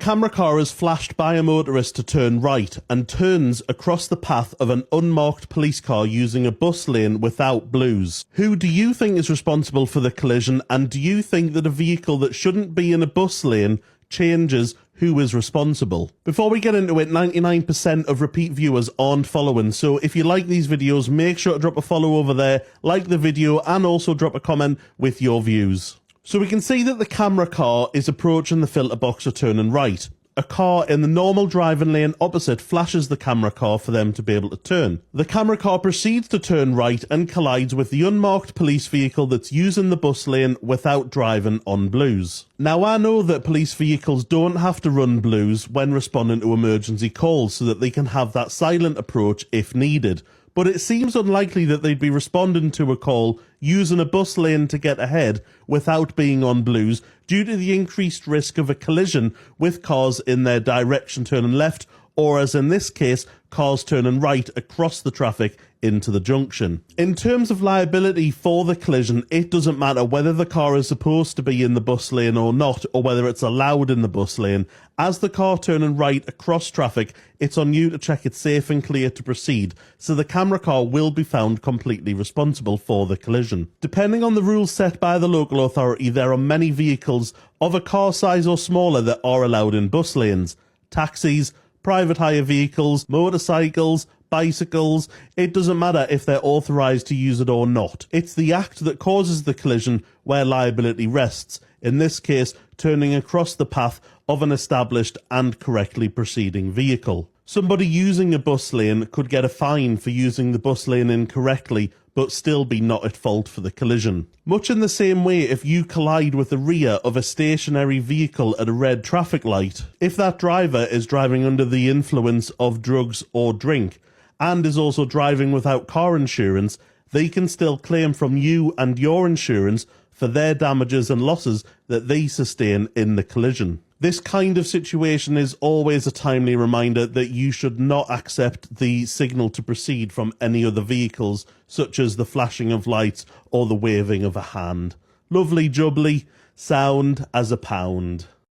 camera car is flashed by a motorist to turn right and turns across the path of an unmarked police car using a bus lane without blues. Who do you think is responsible for the collision, and do you think that a vehicle that shouldn't be in a bus lane changes who is responsible? Before we get into it, 99% of repeat viewers aren't following, so if you like these videos, make sure to drop a follow over there, like the video, and also drop a comment with your views. So we can see that the camera car is approaching the filter box or turning right. A car in the normal driving lane opposite flashes the camera car for them to be able to turn. The camera car proceeds to turn right and collides with the unmarked police vehicle that's using the bus lane without driving on blues. Now, I know that police vehicles don't have to run blues when responding to emergency calls so that they can have that silent approach if needed, but it seems unlikely that they'd be responding to a call using a bus lane to get ahead without being on blues due to the increased risk of a collision with cars in their direction turning left, or as in this case, cars turning right across the traffic into the junction. In terms of liability for the collision, it doesn't matter whether the car is supposed to be in the bus lane or not, or whether it's allowed in the bus lane. As the car turning right across traffic, it's on you to check it's safe and clear to proceed, so the camera car will be found completely responsible for the collision. Depending on the rules set by the local authority, there are many vehicles of a car size or smaller that are allowed in bus lanes. Taxis, private hire vehicles, motorcycles, bicycles, it doesn't matter if they're authorised to use it or not. It's the act that causes the collision where liability rests, in this case turning across the path of an established and correctly proceeding vehicle. Somebody using a bus lane could get a fine for using the bus lane incorrectly, but still be not at fault for the collision. Much in the same way, if you collide with the rear of a stationary vehicle at a red traffic light, if that driver is driving under the influence of drugs or drink, and is also driving without car insurance, they can still claim from you and your insurance for their damages and losses that they sustain in the collision. This kind of situation is always a timely reminder that you should not accept the signal to proceed from any other vehicles, such as the flashing of lights or the waving of a hand. Lovely jubbly, sound as a pound.